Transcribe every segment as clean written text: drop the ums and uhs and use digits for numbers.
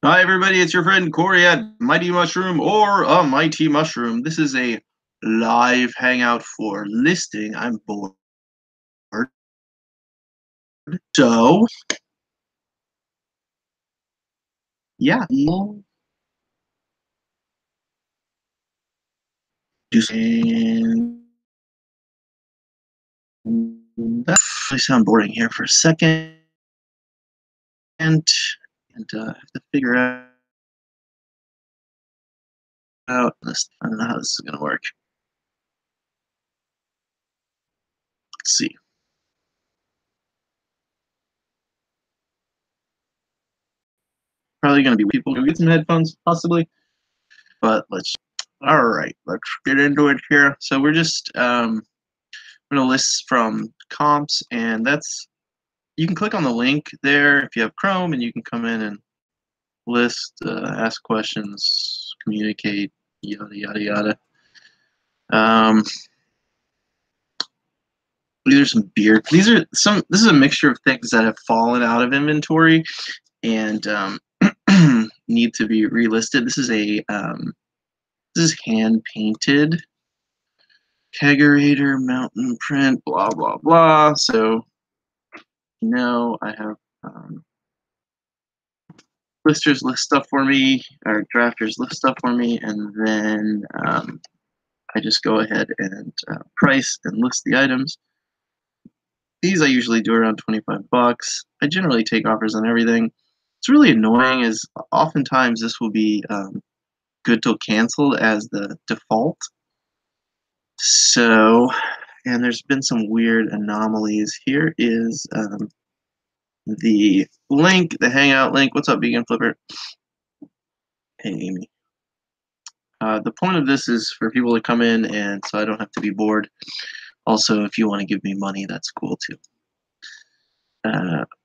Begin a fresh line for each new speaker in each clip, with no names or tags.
Hi, everybody. It's your friend Corey at Mighty Mushroom or a Mighty Mushroom. This is a live hangout for listing. I'm bored. So, yeah. And that might sound boring here for a second. And I have to figure out this. I don't know how this is going to work. Let's see. Probably going to be people who get some headphones, possibly. But all right, let's get into it here. So we're just going to list from comps, and you can click on the link there if you have Chrome, and you can come in and list, ask questions, communicate, yada yada yada. These are some beer. This is a mixture of things that have fallen out of inventory and need to be relisted. This is hand painted kegerator mountain print, blah blah blah. So I have listers list stuff for me, or drafters list stuff for me, and then I just go ahead and price and list the items. These I usually do around 25 bucks. I generally take offers on everything. It's really annoying is oftentimes this will be good till canceled as the default. So, and there's been some weird anomalies. Here is the link, the Hangout link. What's up, Vegan Flipper? Hey, Amy. The point of this is for people to come in, and so I don't have to be bored. Also, if you want to give me money, that's cool too.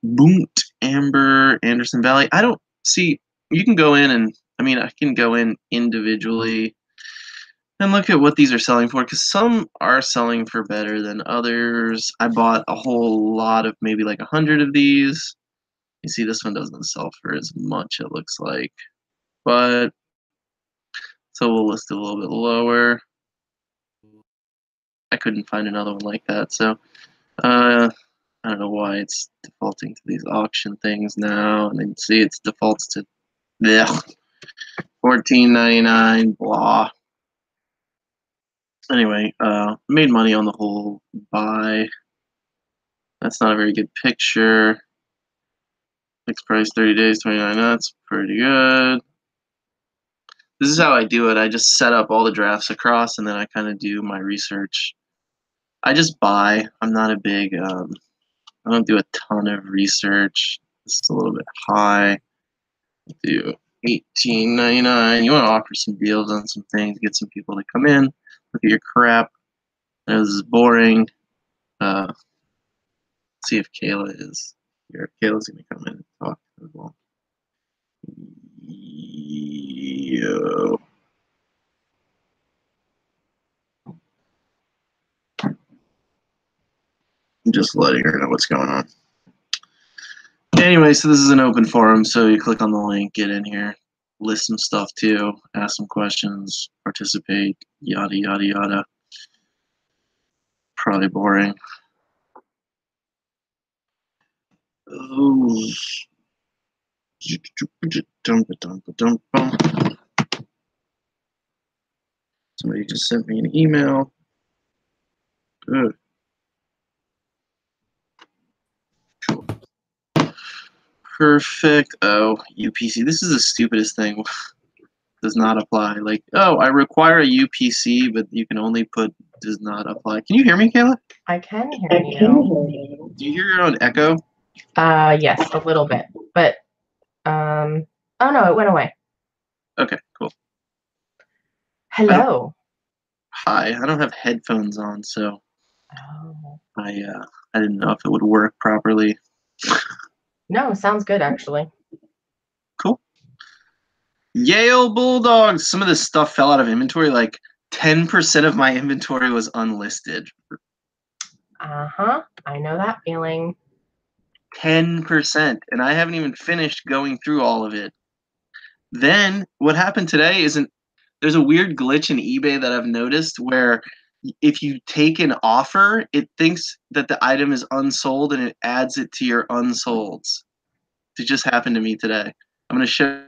Boont, Amber, Anderson Valley. I don't see. You can go in and I can go in individually and look at what these are selling for, because some are selling for better than others. I bought a whole lot of maybe like 100 of these. You see, this one doesn't sell for as much, it looks like, but so we'll list it a little bit lower. I couldn't find another one like that, so I don't know why it's defaulting to these auction things now. And then see, it's defaults to $14.99, blah. Anyway, made money on the whole buy. That's not a very good picture. Fixed price 30 days, 29. That's pretty good. This is how I do it. I just set up all the drafts across, and then I kind of do my research. I just buy. I'm not a big. I don't do a ton of research. It's a little bit high. Do $18.99. You want to offer some deals on some things, get some people to come in, look at your crap. This is boring. See if Kayla is here. Kayla's gonna come in and talk as well. Yo. I'm just letting her know what's going on. Anyway, so this is an open forum, so you click on the link, get in here, list some stuff too, ask some questions, participate, yada yada yada. Probably boring. Oh. Somebody just sent me an email. Good. Cool. Perfect. Oh, UPC. This is the stupidest thing. Does not apply. Like, oh, I require a UPC, but you can only put does not apply. Can you hear me, Kayla?
I can hear you.
Do you hear your own echo?
Yes, a little bit, but oh no, it went away.
Okay, cool.
Hello.
Hi, I don't have headphones on, so I didn't know if it would work properly.
No, sounds good actually.
Cool. Yale Bulldogs. Some of this stuff fell out of inventory. Like 10% of my inventory was unlisted.
I know that feeling.
10%, and I haven't even finished going through all of it. Then what happened today isn't there's a weird glitch in eBay that I've noticed where if you take an offer, it thinks that the item is unsold and it adds it to your unsolds. It just happened to me today. I'm going to show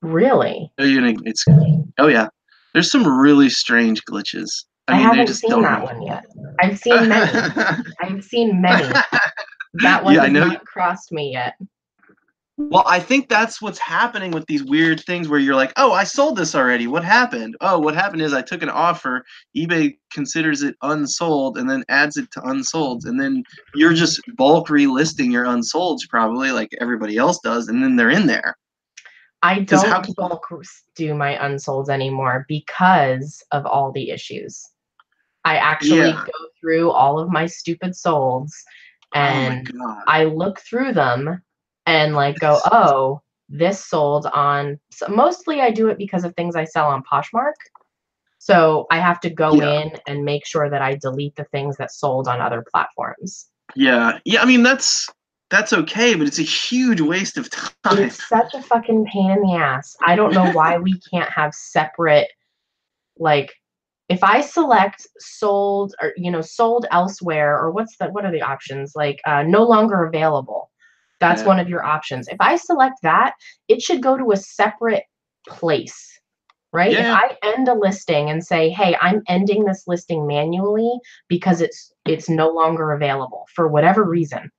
Really?
you it's oh yeah. There's some really strange glitches. I
I
mean, they
haven't
just
seen
don't
that
make
one yet. I've seen many. I've seen many. That one
Yeah, I
has
know.
not crossed me yet.
Well, I think that's what's happening with these weird things where you're like, oh, I sold this already. What happened? Oh, what happened is I took an offer. eBay considers it unsold and then adds it to unsolds. And then you're just bulk relisting your unsolds probably like everybody else does. And then they're in there.
I
Because how
don't
can
bulk do my unsolds anymore because of all the issues. I actually
Yeah.
go through all of my stupid solds
Oh my
and
God.
I look through them and like go, oh, this sold on. So mostly I do it because of things I sell on Poshmark. So I have to go
Yeah.
in and make sure that I delete the things that sold on other platforms.
Yeah. Yeah. I mean, that's okay, but it's a huge waste of time.
It's such a fucking pain in the ass. I don't know why we can't have separate, like, if I select sold or sold elsewhere, or what are the options, like no longer available, that's
Yeah.
one of your options. If I select that, it should go to a separate place, right? If
Yeah.
I end a listing and say, hey, I'm ending this listing manually because it's no longer available for whatever reason,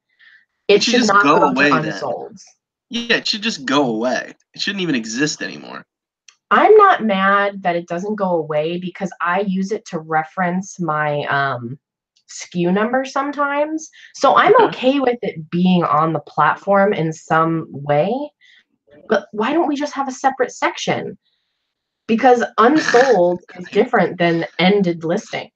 It
it
should
should
just
not
go
go to
away then.
unsolds.
Yeah. It should just go away. It shouldn't even exist anymore.
I'm not mad that it doesn't go away because I use it to reference my SKU number sometimes. So I'm
Okay.
okay with it being on the platform in some way. But why don't we just have a separate section? Because unsold is different than ended listing,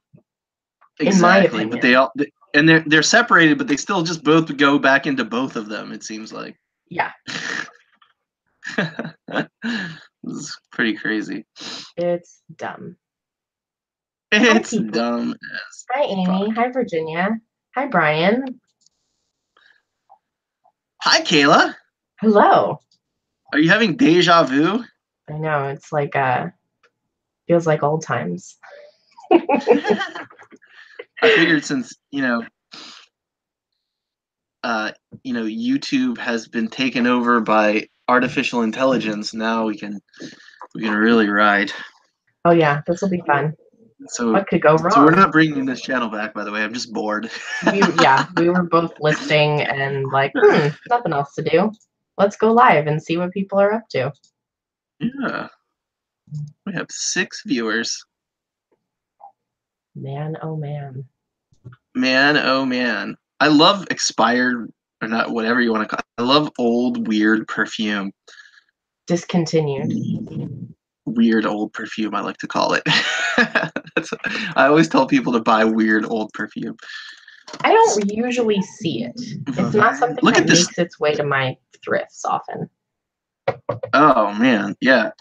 in my
Exactly, but
opinion.
and they're separated, but they still just both go back into both of them. It seems like
Yeah,
this is pretty crazy.
it's dumb. Hi,
It's
people.
dumb as
Hi, Amy.
fuck.
Hi, Virginia. Hi, Brian.
Hi, Kayla.
Hello.
Are you having deja vu?
I know it's like feels like old times.
I figured since YouTube has been taken over by artificial intelligence, now we can really ride.
Oh yeah, this will be fun.
So
What could go
so we're
wrong?
not bringing this channel back, by the way. I'm just bored.
We were both listing and like, nothing else to do. Let's go live and see what people are up to.
Yeah, we have 6 viewers.
Man, oh man.
Man, oh man. I love expired or not, whatever you want to call it. I love old, weird perfume.
Discontinued.
Weird old perfume, I like to call it. I always tell people to buy weird old perfume.
I don't usually see it. It's not something
Look
that
at this.
makes its way to my thrifts often.
Oh man, yeah.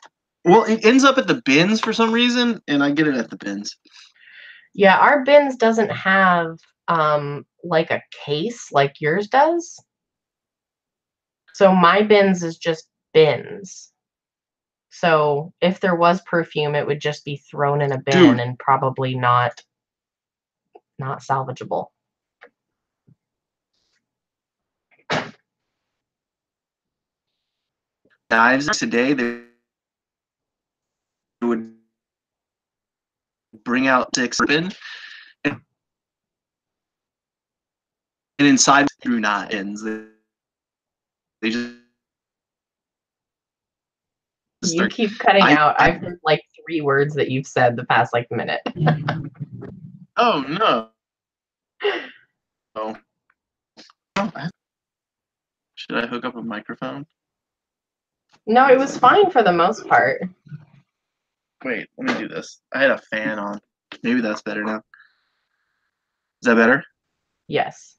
Well, it ends up at the bins for some reason, and I get it at the bins.
Yeah, our bins doesn't have like a case like yours does. So my bins is just bins. So if there was perfume, it would just be thrown in a bin
Dude,
and probably not salvageable.
knives today, they would bring out 6 and inside through knives. They just
You
start.
keep cutting
I,
out.
I
I've heard like 3 words that you've said the past like minute.
oh no. Oh, should I hook up a microphone?
No, it was fine for the most part.
Wait, let me do this. I had a fan on. Maybe that's better now. Is that better?
Yes.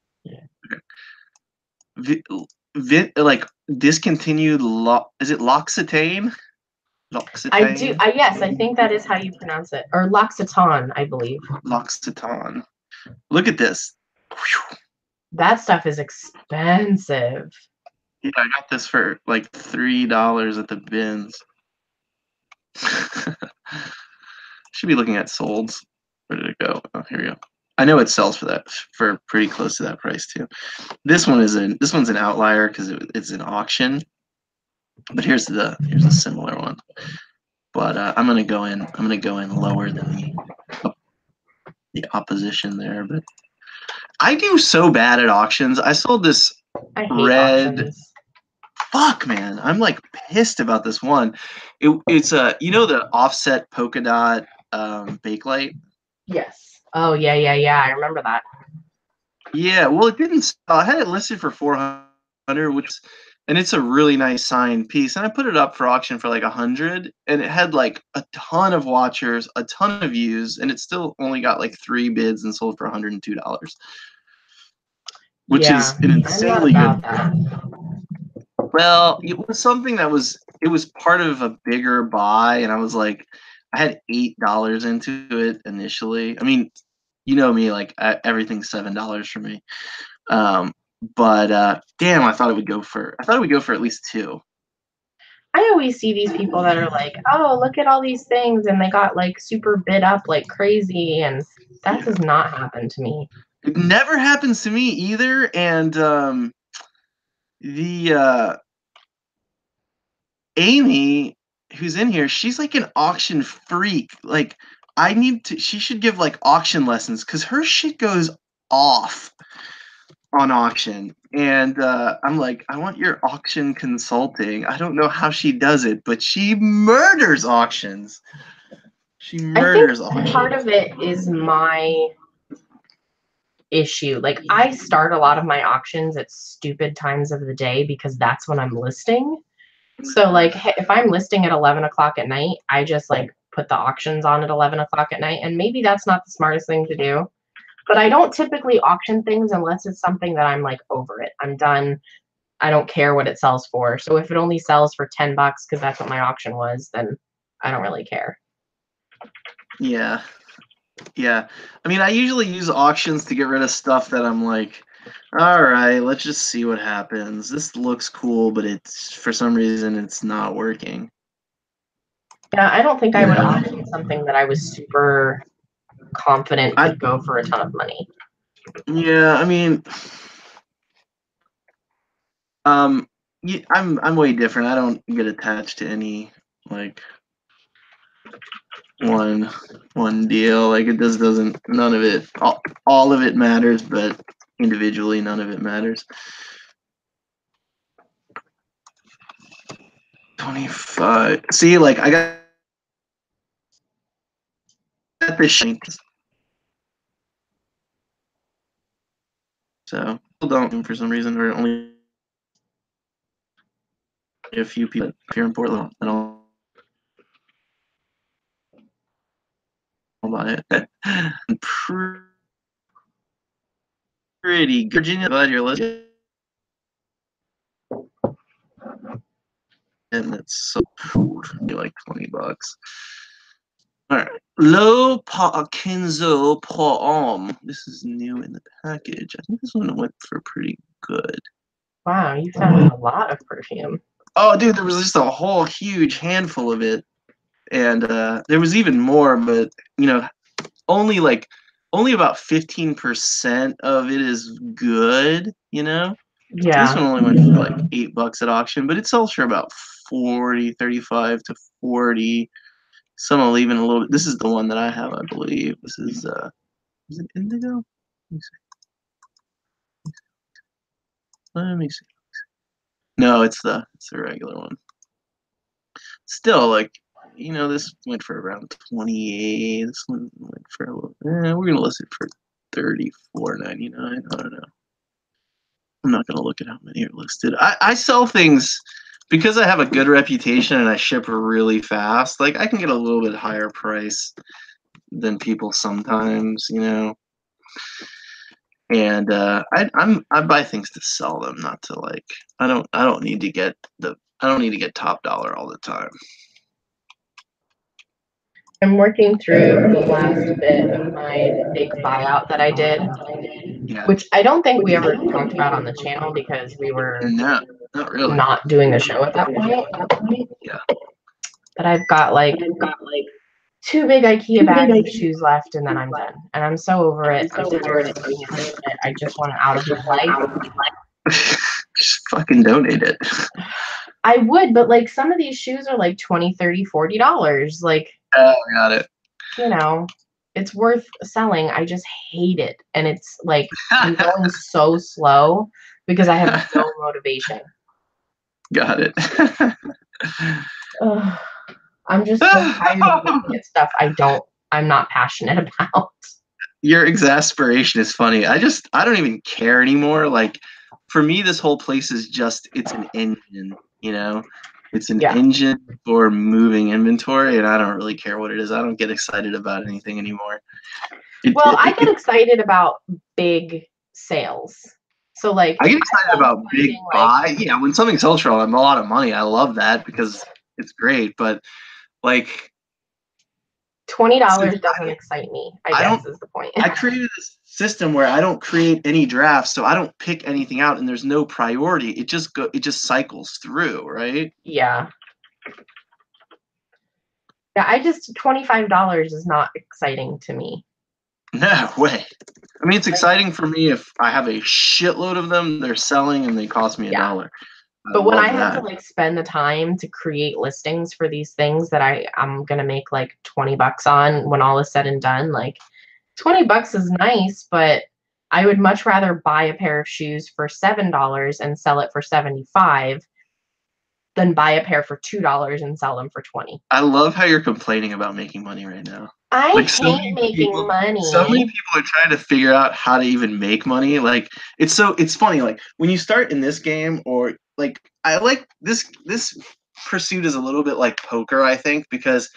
Like discontinued. Is it L'Occitane?
I do.
L'Occitane?
Yes, I think that is how you pronounce it. Or L'Occitane, I believe.
L'Occitane. Look at this. Whew.
That stuff is expensive.
Yeah, I got this for like $3 at the bins. Should be looking at solds. Where did it go? Oh, here we go. I know it sells for that for pretty close to that price too. This one's an outlier because it's an auction. But here's a similar one. But I'm gonna go in lower than the opposition there. But I do so bad at auctions. I sold this
I hate
red.
auctions.
Fuck, man, I'm like pissed about this one. It's the offset polka dot bakelite.
Yes. Oh yeah, yeah, yeah. I remember that.
Yeah, well, it didn't sell. I had it listed for 400, and it's a really nice signed piece. And I put it up for auction for like 100, and it had like a ton of watchers, a ton of views, and it still only got like 3 bids and sold for $102, which is
Yeah,
an
I'm not
insanely
about
good.
that.
Well, it was something it was part of a bigger buy, and I was like, I had $8 into it initially. I mean, you know me, like everything's $7 for me. Um, but damn, I thought it would go for at least two.
I always see these people that are like, "Oh, look at all these things," and they got like super bid up like crazy, and that
Yeah,
does not happen to me.
it never happens to me either. And the Amy, who's in here, she's like an auction freak. Like, she should give like auction lessons because her shit goes off on auction. And I'm like, I want your auction consulting. I don't know how she does it, but she murders auctions. She
I think
murders
part
auctions.
of it is my issue. Like I start a lot of my auctions at stupid times of the day because that's when I'm listing. So like if I'm listing at 11 o'clock at night, I just like put the auctions on at 11 o'clock at night. And maybe that's not the smartest thing to do. But I don't typically auction things unless it's something that I'm like over it. I'm done. I don't care what it sells for. So if it only sells for $10 because that's what my auction was, then I don't really care.
Yeah. Yeah. I mean, I usually use auctions to get rid of stuff that I'm like, all right, let's just see what happens. This looks cool, but it's for some reason it's not working.
Yeah, I don't think I
You
would
know?
auction something that I was super confident
I
could go for a ton of money.
yeah, I mean, yeah, I'm way different. I don't get attached to any like one one deal. Like it just doesn't none of it all of it matters, but individually none of it matters. 25. See, like I got this shank. So people don't for some reason or only a few people here in Portland that I'll buy it. Pretty good. Virginia, glad you're listening. And it's so cool. Like $20. All right. Low Parkinzo Palm. This is new in the package. I think this one went for pretty good.
Wow, you found a lot of perfume.
Oh, dude, there was just a whole huge handful of it. And there was even more, but you know, only like only about 15% of it is good, you know? This one
Yeah.
only went for like $8 at auction, but it sells for about 40, 35 to 40. Some will even a little bit. This is the one that I have, I believe. This is it indigo? Let me see. Let me see. No, it's the regular one. Still, like, this went for around 28. This one went for a little. We're gonna list it for 34.99. I don't know. I'm not gonna look at how many are listed. I sell things because I have a good reputation and I ship really fast. Like I can get a little bit higher price than people sometimes, And I buy things to sell them, not to like. I don't need to get top dollar all the time.
I'm working through the last bit of my big buyout that I did,
Yeah.
which I don't think we ever talked about on the channel because we were
No. Not really.
not doing the show at that point.
Yeah.
But I've got like 2 big IKEA bags of shoes left, and then I'm done. And I'm so over it. I'm tired of looking at this shit. I just want it out of my life.
Just fucking donate it.
I would, but like some of these shoes are like $20, $30, $40. Like,
Oh, got it.
you know, it's worth selling. I just hate it. And it's like I'm going so slow because I have no motivation.
Got it.
Ugh. I'm just so tired of looking at stuff I'm not passionate about.
Your exasperation is funny. I don't even care anymore. Like, for me, this whole place is it's an engine, you know? It's an engine for moving inventory, and I don't really care what it is. I don't get excited about anything anymore.
I get excited about big sales. So like
I get excited about big buy. Yeah, when something sells for a lot of money, I love that because it's great. But like
$20 doesn't excite me, I guess is the point.
I created this system where I don't create any drafts, so I don't pick anything out, and there's no priority. It just cycles through, right?
Yeah. Yeah, $25 is not exciting to me.
No way. I mean, it's exciting for me if I have a shitload of them, they're selling, and they cost me $1.
But when I have to like spend the time to create listings for these things that I'm gonna make like $20 on when all is said and done, like $20 is nice, but I would much rather buy a pair of shoes for $7 and sell it for $75 than buy a pair for $2 and sell them for $20.
I love how you're complaining about making money right now.
I hate making money.
So many people are trying to figure out how to even make money. Like it's funny. Like when you start in this game, or like I like this pursuit is a little bit like poker, I think, because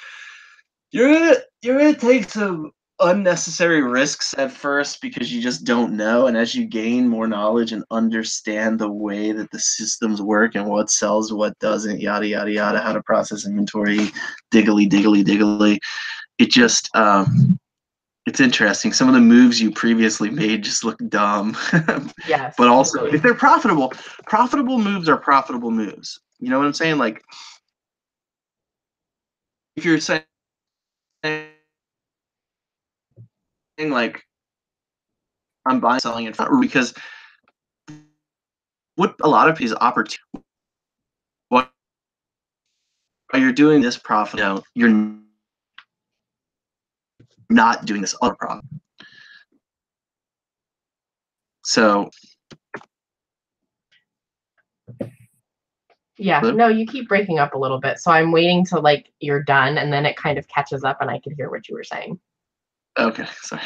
you're gonna take some unnecessary risks at first because you just don't know, and as you gain more knowledge and understand the way that the systems work and what sells, what doesn't, yada yada yada, how to process inventory, diggly, it just it's interesting. Some of the moves you previously made just look dumb.
Yes.
But also if they're profitable moves are profitable moves. You know what I'm saying? Like if you're saying like I'm buying, selling it because what a lot of is opportunity. While you're doing this profit, you're not doing this other profit. So
yeah, no, you keep breaking up a little bit, so I'm waiting till like you're done, and then it kind of catches up, and I can hear what you were saying.
Okay, sorry.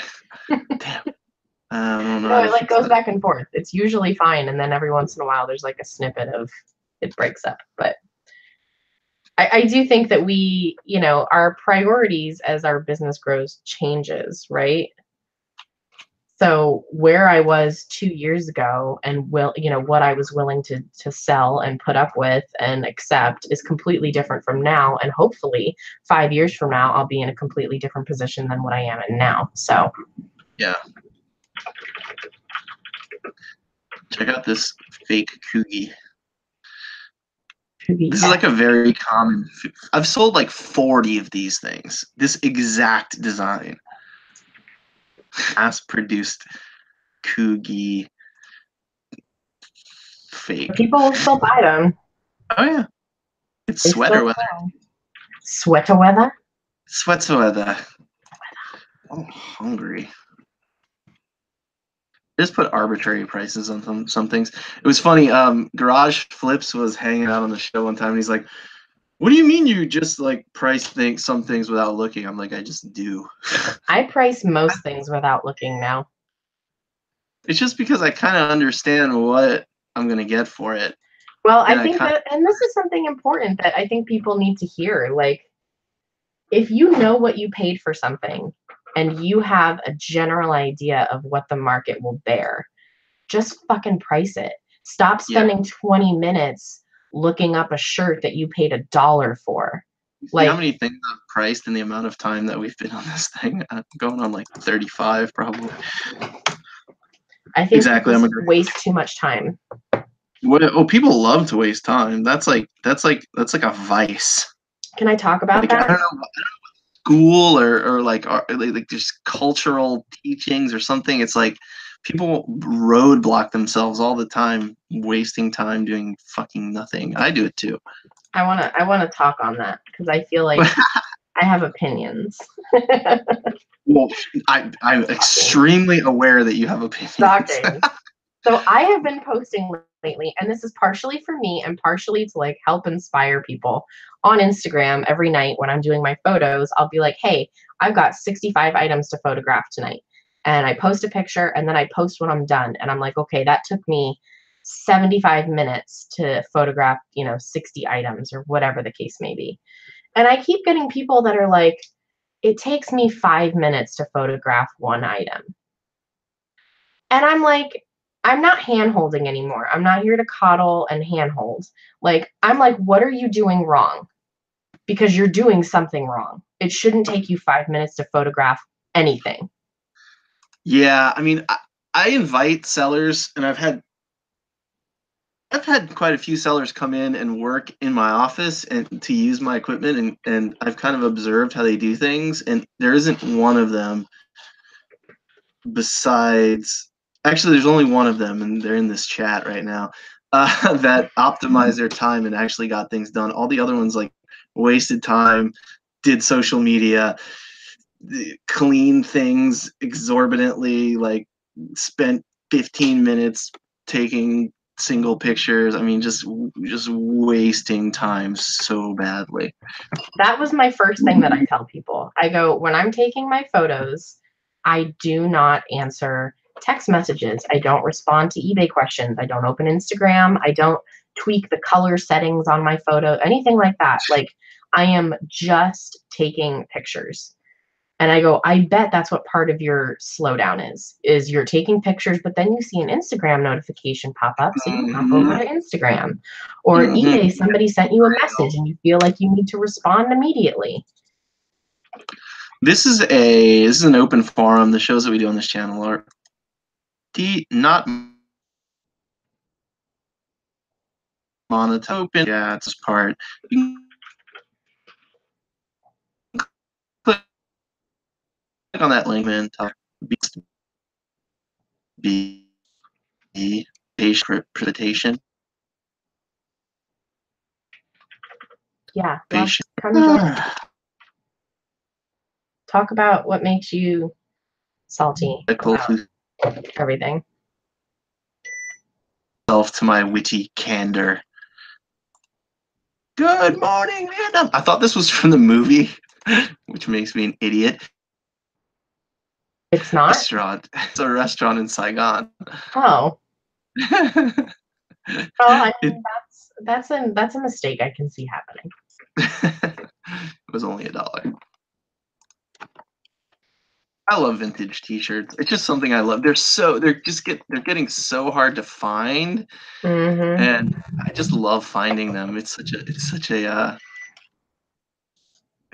Damn. I don't know.
No, it like goes back and forth. It's usually fine, and then every once in a while there's like a snippet of it breaks up. But I do think that we, our priorities as our business grows changes, right? So where I was 2 years ago and what I was willing to sell and put up with and accept is completely different from now. And hopefully 5 years from now, I'll be in a completely different position than what I am in now. So
yeah. Check out this fake Coogie. This is like a very common. I've sold like 40 of these things. This exact design. Mass-produced Coogie fake.
People will still buy them.
Oh yeah. It's sweater weather.
Sweater weather?
Sweater weather. I'm hungry. Just put arbitrary prices on some things. It was funny. Garage Flips was hanging out on the show one time, and he's like, "What do you mean you just like price some things without looking?" I'm like, "I just do."
I price most things without looking now.
It's just because I kind of understand what I'm gonna get for it.
Well, I think and this is something important that I think people need to hear. Like, if you know what you paid for something, and you have a general idea of what the market will bear, just fucking price it. Stop spending 20 minutes looking up a shirt that you paid $1 for.
Like, how many things I've priced in the amount of time that we've been on this thing? I'm going on like 35 probably.
I think exactly. I'm waste too much time.
Oh, people love to waste time. That's like a vice.
Can I talk about
Like I
that?
don't know, school or like just cultural teachings or something. It's like people roadblock themselves all the time, wasting time doing fucking nothing. I do it too.
I wanna talk on that because I feel like I have opinions.
Well, I'm extremely aware that you have opinions.
Shocking. So I have been posting lately, and this is partially for me and partially to like help inspire people on Instagram. Every night when I'm doing my photos, I'll be like, hey, I've got 65 items to photograph tonight. And I post a picture and then I post when I'm done. And I'm like, okay, that took me 75 minutes to photograph, 60 items or whatever the case may be. And I keep getting people that are like, it takes me 5 minutes to photograph one item. And I'm like, I'm not hand holding anymore. I'm not here to coddle and handhold. Like, I'm like, what are you doing wrong? Because you're doing something wrong. It shouldn't take you 5 minutes to photograph anything.
Yeah, I mean, I invite sellers, and I've had quite a few sellers come in and work in my office and to use my equipment, and I've kind of observed how they do things, and there isn't one of them besides, actually there's only one of them, and they're in this chat right now, that optimized their time and actually got things done. All the other ones like wasted time, did social media, clean things exorbitantly, like spent 15 minutes taking single pictures. I mean, just wasting time so badly.
That was my first thing that I tell people. I go, when I'm taking my photos, I do not answer text messages. I don't respond to eBay questions. I don't open Instagram. I don't tweak the color settings on my photo, anything like that. Like, I am just taking pictures. And I go, I bet that's what part of your slowdown is you're taking pictures, but then you see an Instagram notification pop up, so you hop over
Mm-hmm.
to Instagram. Or
Mm-hmm.
eBay, somebody sent you a message and you feel like you need to respond immediately.
This is an open forum. The shows that we do on this channel are not monotone. Open. Yeah, it's this part. You can click on that link and talk be presentation.
Yeah, come join me. Talk about what makes you salty about everything.
To my witty candor. Good morning, Vietnam. I thought this was from the movie, which makes me an idiot.
It's not?
Restaurant. It's a restaurant in Saigon.
Oh. Well, I
it,
mean that's a mistake I can see happening.
it was only $1. I love vintage T-shirts. It's just something I love. They're getting so hard to find,
Mm-hmm.
and I just love finding them. It's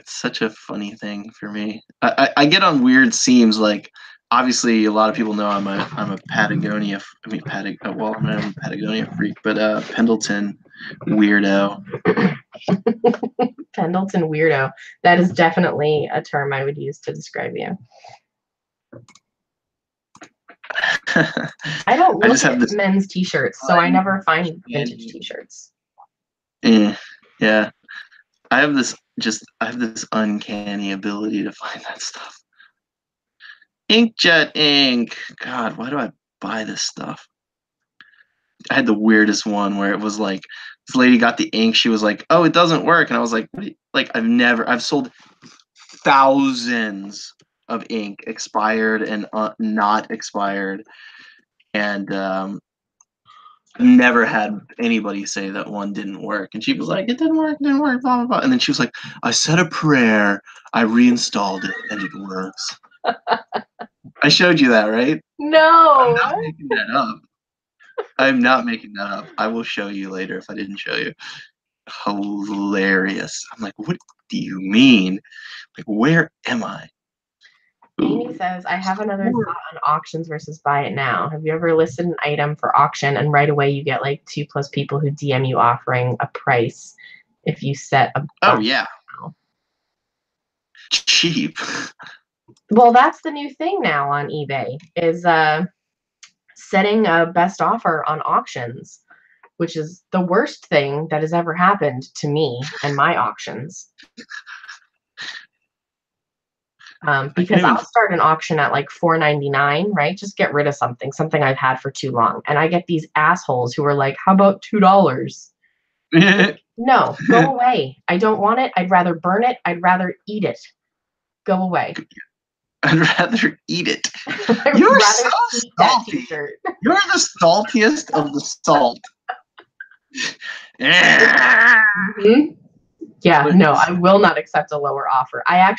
such a funny thing for me. I get on weird seams. Like, obviously a lot of people know I'm a Patagonia. I mean well, I'm a Patagonia freak, but Pendleton weirdo.
Pendleton weirdo. That is definitely a term I would use to describe you. I don't
I
look
just have
at
this.
men's t-shirts, so I never find vintage t-shirts.
Yeah, I have this uncanny ability to find that stuff. Inkjet ink. God, why do I buy this stuff? I had the weirdest one where it was like this lady got the ink. She was like, "Oh, it doesn't work," and I was like, what like I've sold thousands of ink, expired and not expired, and never had anybody say that one didn't work. And she was like, "It didn't work, blah blah blah." And then she was like, "I said a prayer, I reinstalled it, and it works." I showed you that, right? I'm
No.
not making that up. I'm not making that up. I will show you later if I didn't show you. Hilarious. I'm like, what do you mean? Like, where am I?
Amy says, I have another thought on auctions versus buy it now. Have you ever listed an item for auction and right away you get like 2+ people who DM you offering a price if you set a
Oh
buy
yeah,
now?
cheap.
Well, that's the new thing now on eBay is setting a best offer on auctions, which is the worst thing that has ever happened to me and my auctions. Because I'll start an auction at like $4.99, right? Just get rid of something I've had for too long. And I get these assholes who are like, how about $2? No, go away. I don't want it. I'd rather burn it. I'd rather eat it. Go away.
I'd rather eat it.
You're so keep that
salty.
t-shirt.
You're the saltiest of the salt.
Mm-hmm. Yeah, no, I will not accept a lower offer. I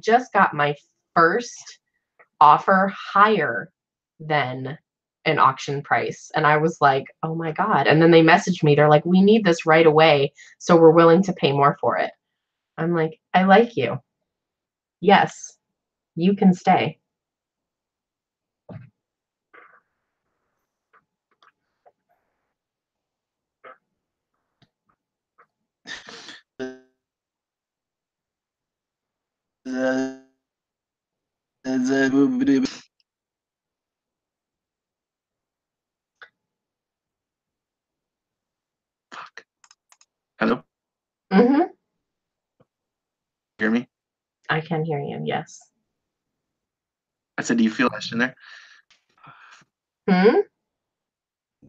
just got my first offer higher than an auction price. And I was like, oh my God. And then they messaged me. They're like, we need this right away. So we're willing to pay more for it. I'm like, I like you. Yes, you can stay.
Fuck. Hello?
Mm-hmm.
Hear me?
I can hear you. Yes.
I said, do you feel question there?
Hmm?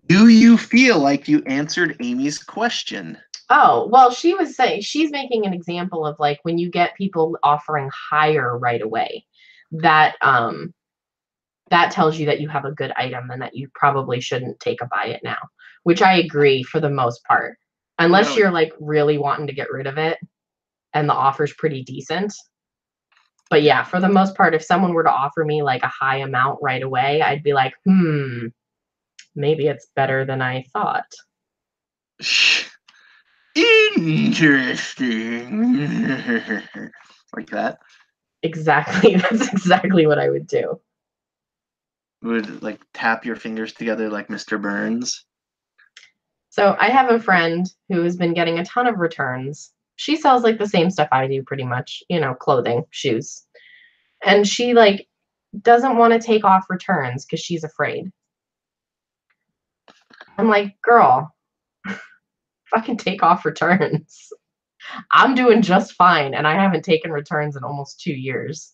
Do you feel like you answered Amy's question?
Oh, well, she was saying she's making an example of like when you get people offering higher right away, that that tells you that you have a good item and that you probably shouldn't take a buy it now, which I agree for the most part. Unless you're like really wanting to get rid of it and the offer's pretty decent. But yeah, for the most part, if someone were to offer me like a high amount right away, I'd be like, maybe it's better than I thought.
Interesting. Like that?
Exactly. That's exactly what I would do.
Would like tap your fingers together like Mr. Burns?
So I have a friend who has been getting a ton of returns. She sells like the same stuff I do pretty much, clothing, shoes. And she like doesn't want to take off returns because she's afraid. I'm like, girl, fucking take off returns. I'm doing just fine, and I haven't taken returns in almost 2 years.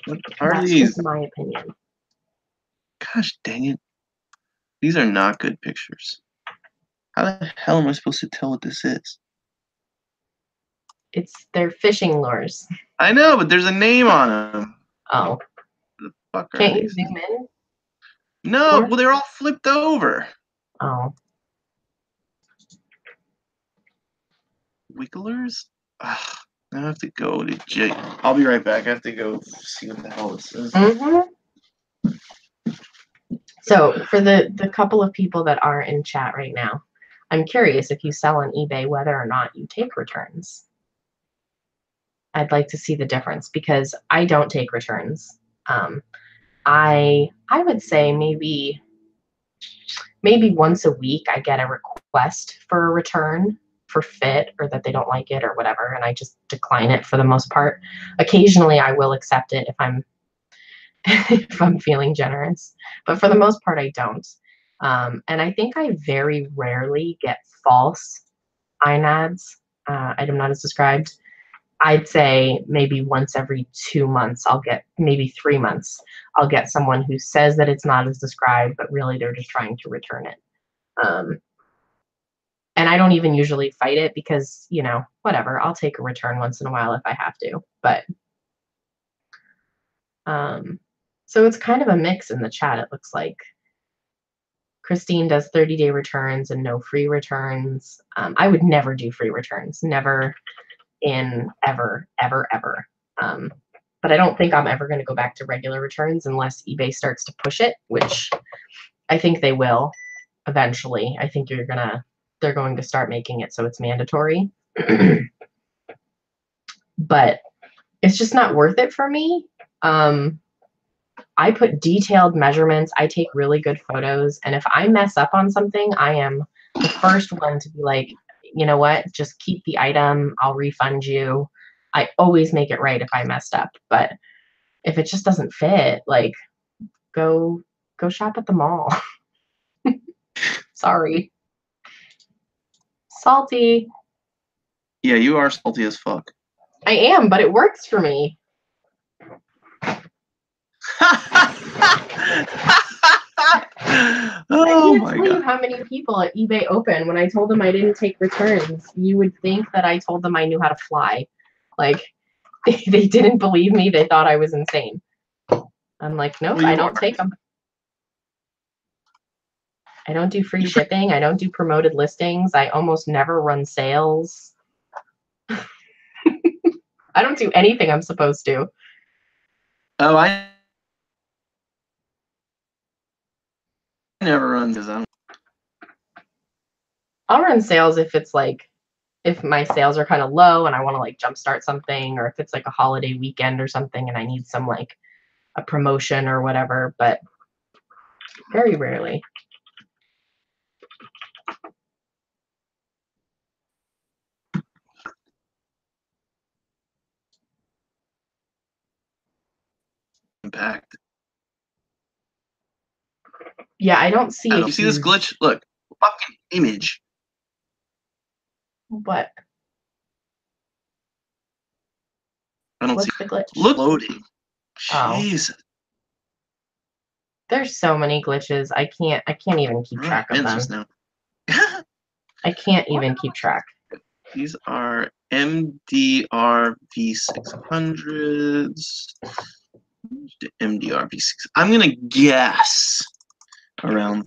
What are
That's
these?
just my opinion.
Gosh dang it. These are not good pictures. How the hell am I supposed to tell what this is?
They're fishing lures.
I know, but there's a name on them.
Oh.
The fuck are
Can't you
these?
zoom in?
No, well, they're all flipped over.
Oh.
Wigglers? Ugh, I have to go to J. I'll be right back. I have to go see what the hell this is.
Mm-hmm. So for the couple of people that are in chat right now, I'm curious if you sell on eBay whether or not you take returns. I'd like to see the difference because I don't take returns. I would say maybe once a week I get a request for a return for fit or that they don't like it or whatever, and I just decline it for the most part. Occasionally I will accept it if I'm if I'm feeling generous, but for the most part I don't. And I think I very rarely get false INADs, item not as described. I'd say maybe once every 2 months, maybe 3 months, I'll get someone who says that it's not as described, but really they're just trying to return it. And I don't even usually fight it because, whatever, I'll take a return once in a while if I have to. But so it's kind of a mix in the chat, it looks like. Christine does 30-day returns and no free returns. I would never do free returns, never in ever, ever, ever. But I don't think I'm ever going to go back to regular returns unless eBay starts to push it, which I think they will eventually. I think you're going to they're going to start making it so it's mandatory. But it's just not worth it for me. I put detailed measurements. I take really good photos. And if I mess up on something, I am the first one to be like, you know what, just keep the item. I'll refund you. I always make it right if I messed up. But if it just doesn't fit, like, go shop at the mall. Sorry. Salty.
Yeah, you are salty as fuck.
I am, but it works for me.
Oh
I
my
can't tell you
god.
how many people at eBay Open, when I told them I didn't take returns, you would think that I told them I knew how to fly. Like, they didn't believe me. They thought I was insane. I'm like, nope,
Well,
I
you
don't
are.
take them. I don't do free shipping. I don't do promoted listings. I almost never run sales. I don't do anything I'm supposed to.
Oh, I never run because I'm.
I'll run sales if it's like, if my sales are kind of low and I want to like jumpstart something, or if it's like a holiday weekend or something and I need some like a promotion or whatever, but very rarely.
Impact.
Yeah, I don't see a
You see this
huge.
glitch? Look, fucking image.
What?
I don't see.
What's the glitch?
Look, loading.
Oh,
Jeez.
there's so many glitches. I can't even keep
Right,
track of
ends
them.
just now.
I can't even keep track.
These are MDR V600s. MDR V6. I'm gonna guess around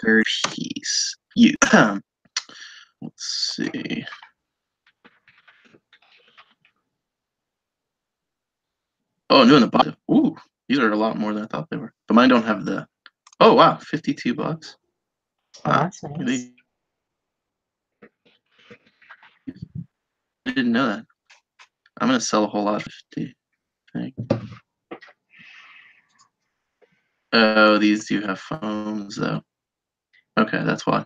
30 piece. You. Let's see. Oh, new in the box. Ooh, these are a lot more than I thought they were. But mine don't have the. Oh wow, $52.
Oh,
Wow,
that's nice.
I didn't know that. I'm gonna sell a whole lot of 50. I think. Oh, these do have foams though. Okay, that's why.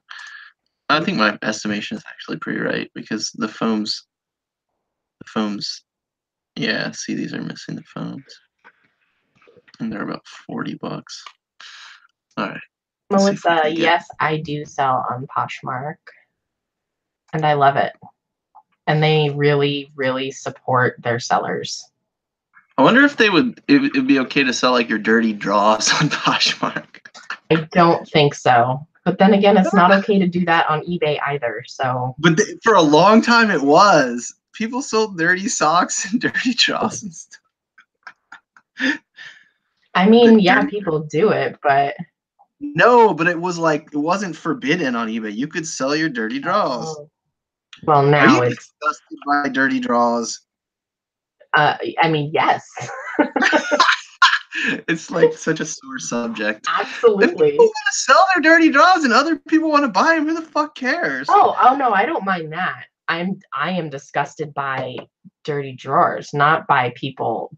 I think my estimation is actually pretty right because the foams, yeah, see, these are missing the foams. And they're about $40. All right. Let's see if we
Melissa,
can get.
yes, I do sell on Poshmark, and I love it. And they really, really support their sellers.
I wonder if they would. It'd be okay to sell like your dirty draws on Poshmark.
I don't think so. But then again, it's not okay to do that on eBay either. So,
But for a long time, it was. People sold dirty socks and dirty draws and stuff.
I mean, yeah,
Dirty.
people do it, but
No, but it was like it wasn't forbidden on eBay. You could sell your dirty draws.
well,
Are
now
you
it's.
disgusted by dirty draws?
I mean, yes,
It's like such a sore subject. If people
absolutely.
want to sell their dirty draws and other people want to buy them, who the fuck cares?
Oh no, I don't mind that. I am disgusted by dirty drawers, not by people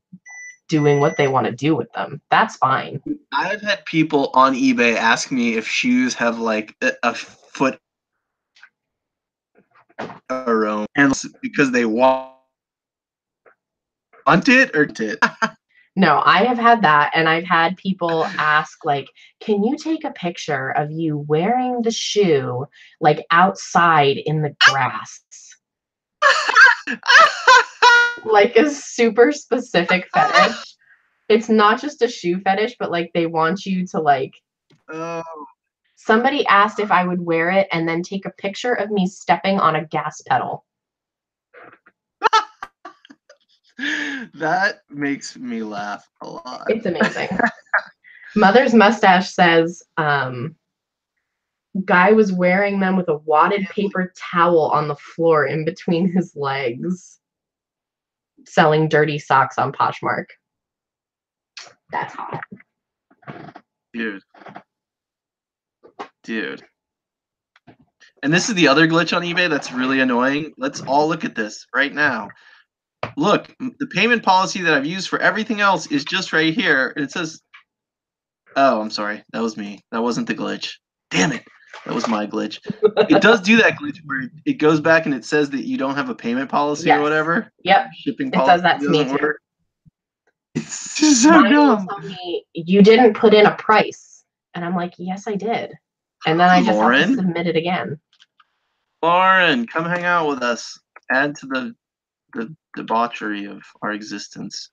doing what they want to do with them. That's fine.
I've had people on eBay ask me if shoes have like a foot around, and because they want it or it.
No, I have had that, and I've had people ask, like, can you take a picture of you wearing the shoe, like, outside in the grass? Like a super specific fetish. It's not just a shoe fetish, but like they want you to like.
Oh,
Somebody asked if I would wear it and then take a picture of me stepping on a gas pedal.
that makes me laugh a lot.
It's amazing. Mother's Mustache says, guy was wearing them with a wadded paper towel on the floor in between his legs, selling dirty socks on Poshmark. That's hot.
Dude. Dude. And this is the other glitch on eBay that's really annoying. Let's all look at this right now. Look, the payment policy that I've used for everything else is just right here. And it says, oh, I'm sorry. That was me. That wasn't the glitch. Damn it. That was my glitch. It does do that glitch where it goes back and it says that you don't have a payment policy or whatever.
Yep.
Shipping
It
policy
does that to me
doesn't
too.
work. It's just so
Mine will
dumb.
tell me you didn't put in a price. And I'm like, yes, I did. And then I just have to submit it again.
Lauren, come hang out with us. Add to the debauchery of our existence.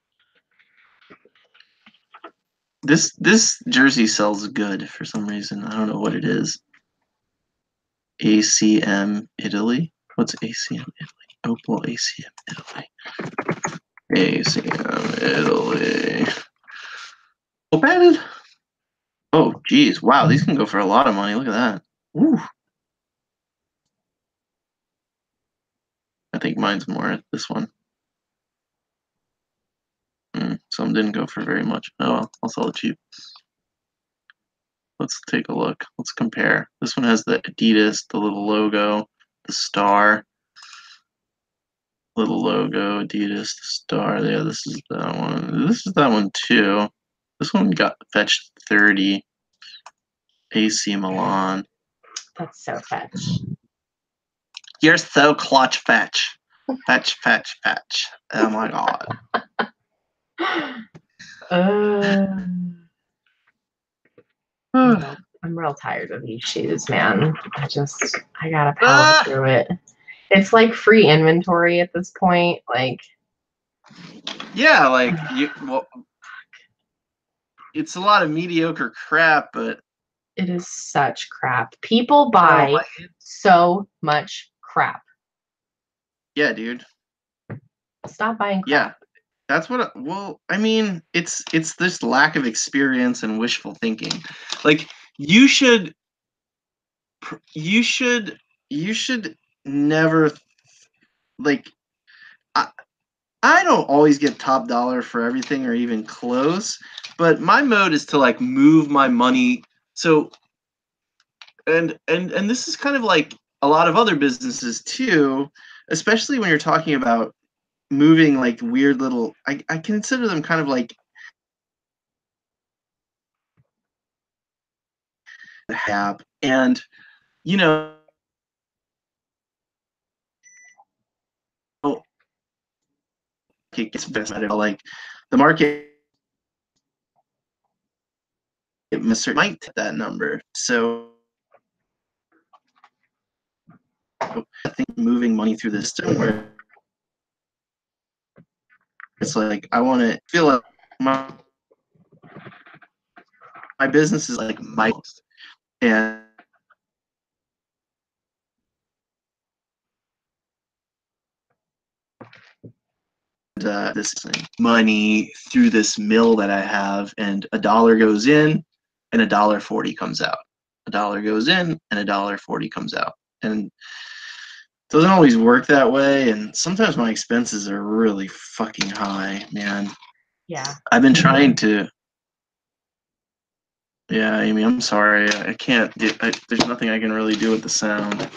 This jersey sells good for some reason. I don't know what it is. ACM Italy? What's ACM Italy? Opal ACM Italy. ACM Italy. Open? Oh, geez. Wow, these can go for a lot of money. Look at that. Ooh. I think mine's more at this one. Some didn't go for very much. Oh well, I'll sell it cheap. Let's take a look. Let's compare. This one has the Adidas, the little logo, the star. Little logo, Adidas, the star. Yeah, this is that one. This is that one too. This one got fetched 30. AC Milan.
That's so fetch.
You're so clutch fetch. Fetch, fetch, fetch. Oh my god.
I'm real tired of these shoes, man. I gotta power through it. It's like free inventory at this point. Like,
yeah, like it's a lot of mediocre crap, but
it is such crap. People buy so much crap.
Yeah, dude.
Stop buying crap.
Yeah. That's what I mean, it's this lack of experience and wishful thinking. Like you should never like I don't always get top dollar for everything or even close, but my mode is to like move my money. So and this is kind of like a lot of other businesses too, especially when you're talking about moving like weird little I consider them kind of like app, and you know it gets best at it. Like the market might hit that number. So I think moving money through the system where it's like I want to feel like my business is like my and this money through this mill that I have, and a dollar goes in and $1.40 comes out. A dollar goes in and $1.40 comes out, and it doesn't always work that way. And sometimes my expenses are really fucking high, man.
Yeah.
I've been trying to. Yeah, Amy, I'm sorry. I can't. There's nothing I can really do with the sound.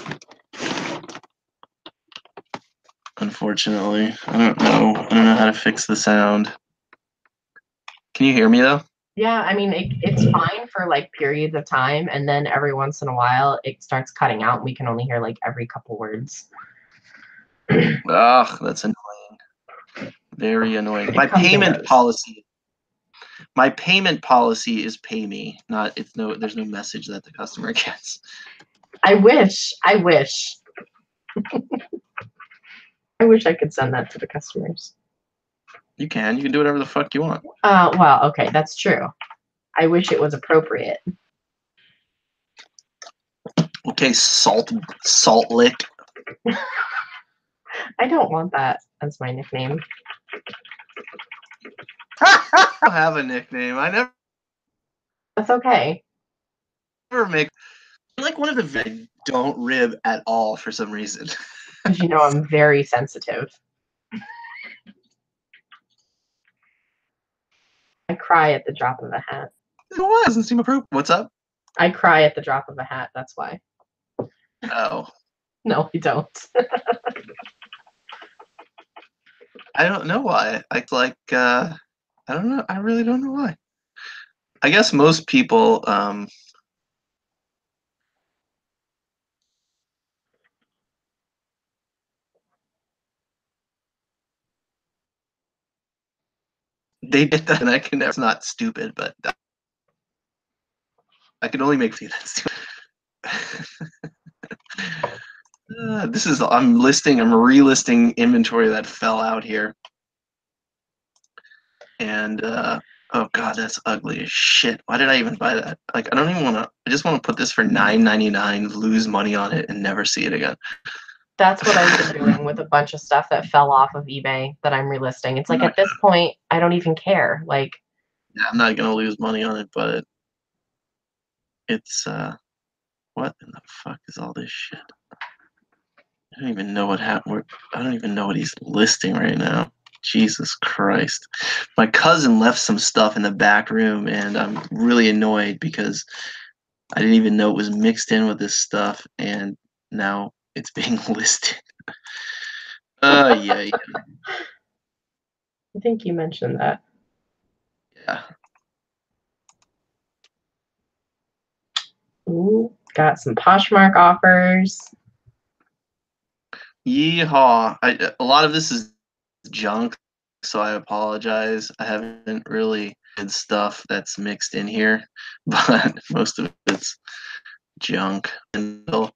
Unfortunately, I don't know how to fix the sound. Can you hear me though?
Yeah, I mean it's fine for like periods of time, and then every once in a while it starts cutting out. And we can only hear like every couple words.
Ugh, that's annoying. Very annoying. My payment policy is pay me, not there's no message that the customer gets.
I wish. I wish I could send that to the customers.
You can do whatever the fuck you want.
Well, okay, that's true. I wish it was appropriate.
Okay, salt lick.
I don't want that as my nickname.
I don't have a nickname. I never.
That's okay.
Never make. I'm like one of the I don't rib at all for some reason.
Because you know I'm very sensitive. I cry at the drop of a hat.
Why doesn't seem approved? What's up?
I cry at the drop of a hat. That's why.
Oh,
No, I don't.
I don't know why. I don't know. I really don't know why. I guess most people, they did that, and I can. That's not stupid, but I can only make see that stupid. This is. I'm relisting inventory that fell out here, and oh god, that's ugly as shit. Why did I even buy that? Like, I don't even want to. I just want to put this for $9.99, lose money on it, and never see it again.
That's what I've been doing with a bunch of stuff that fell off of eBay that I'm relisting. It's like at this point, I don't even care. Like,
yeah, I'm not gonna lose money on it, but it's what in the fuck is all this shit? I don't even know what happened. I don't even know what he's listing right now. Jesus Christ. My cousin left some stuff in the back room, and I'm really annoyed because I didn't even know it was mixed in with this stuff, and now it's being listed. Yeah.
I think you mentioned that.
Yeah.
Ooh, got some Poshmark offers.
Yeehaw. A lot of this is junk, so I apologize. I haven't really good stuff that's mixed in here, but most of it's junk. And I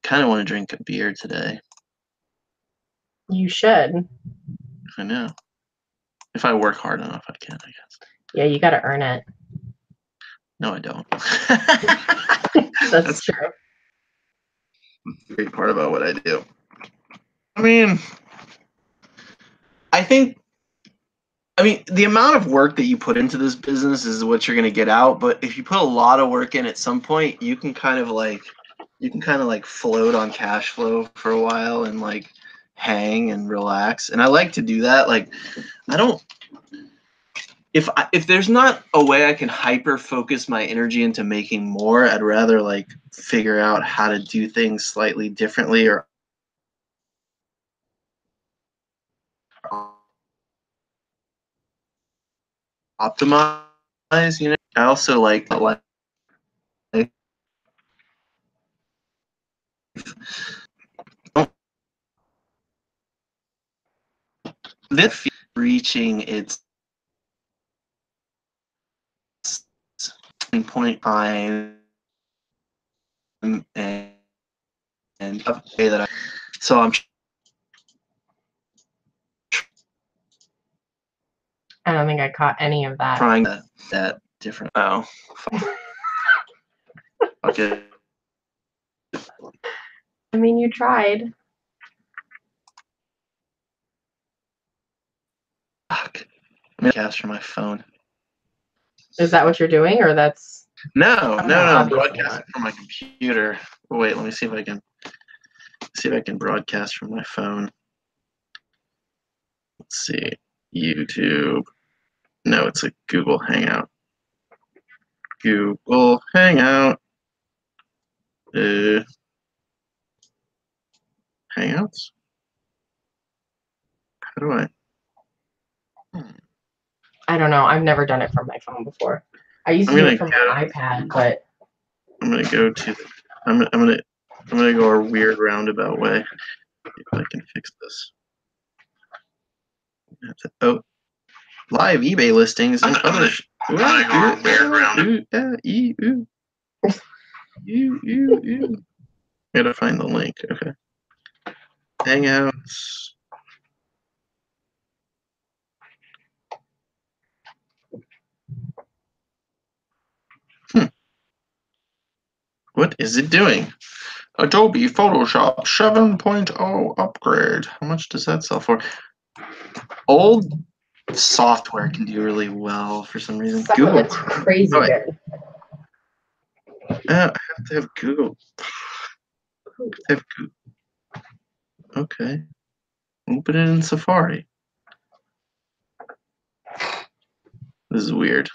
kind of want to drink a beer today.
You should.
I know. If I work hard enough, I can, I guess.
Yeah, you got to earn it.
No, I don't.
That's true.
The great part about what I do. I mean, the amount of work that you put into this business is what you're going to get out. But if you put a lot of work in at some point, you can kind of like float on cash flow for a while and like hang and relax. And I like to do that. Like, I don't. If there's not a way I can hyper focus my energy into making more, I'd rather like figure out how to do things slightly differently or optimize. You know, I also like this reaching its point time and okay that so I'm
I don't think I caught any of that.
trying that different. Oh, okay.
I mean, you tried.
Fuck. I'm gonna cast from my phone.
Is that what you're doing, or that's?
No,
Oh,
no,
no,
no. I'm
obviously
broadcasting
not.
from my computer. Oh, wait, let me see if I can broadcast from my phone. Let's see. YouTube. No, it's a Google Hangout. Google Hangout. Hangouts? How do I?
I don't know. I've never done it from my phone before. I used to do it from my iPad, but
I'm gonna go to. I'm gonna go a weird roundabout way. If I can fix this. Oh, live eBay listings and other. I'm gonna go a weird roundabout. Gotta find the link. Okay. Hangouts. What is it doing? Adobe Photoshop 7.0 upgrade. How much does that sell for? Old software can do really well for some reason.
some
Google.
of it's crazy good.
I have to have Google. Okay. Open it in Safari. This is weird.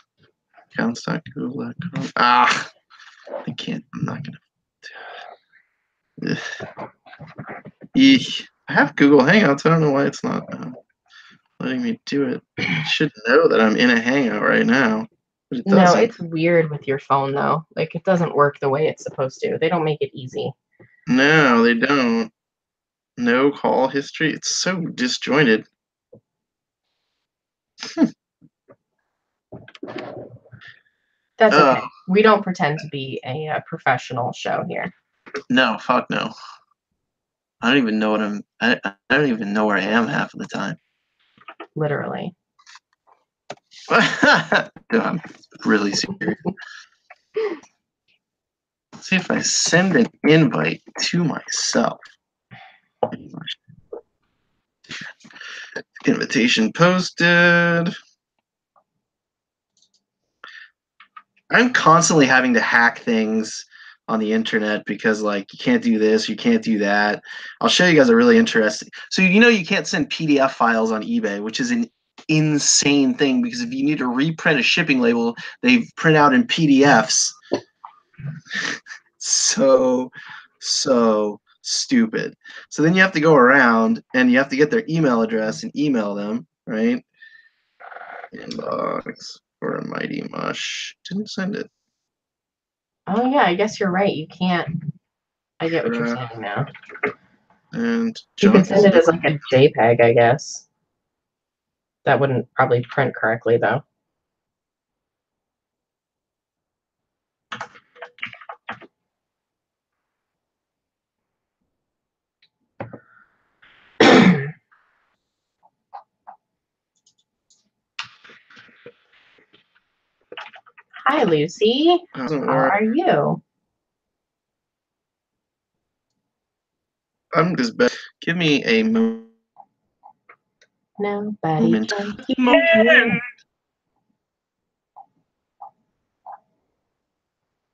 Accounts.google.com. Ah, I can't. I'm not gonna. Eek. I have Google Hangouts. I don't know why it's not letting me do it. It should know that I'm in a Hangout right now, but it
No,
doesn't.
it's weird with your phone though. Like it doesn't work the way it's supposed to. They don't make it easy.
No, they don't. No call history. It's so disjointed.
That's
Oh,
okay. We don't pretend to be a professional show here.
no, fuck no. I don't even know what I don't even know where I am half of the time.
Literally.
I'm really serious. Let's see if I send an invite to myself. Invitation posted. I'm constantly having to hack things on the internet because like you can't do this, you can't do that. I'll show you guys a really interesting. So you can't send PDF files on eBay, which is an insane thing because if you need to reprint a shipping label, they print out in PDFs. So stupid. So then you have to go around and you have to get their email address and email them, right? Inbox for a Mighty Mush. Didn't send it.
Oh yeah, I guess you're right. You can't. I get what you're saying now.
And
You could
junk
send
is
it as like a JPEG, I guess. That wouldn't probably print correctly though. Hi, Lucy.
doesn't
How
work.
are you?
I'm just bad. Give me a
Nobody
moment.
can hear you.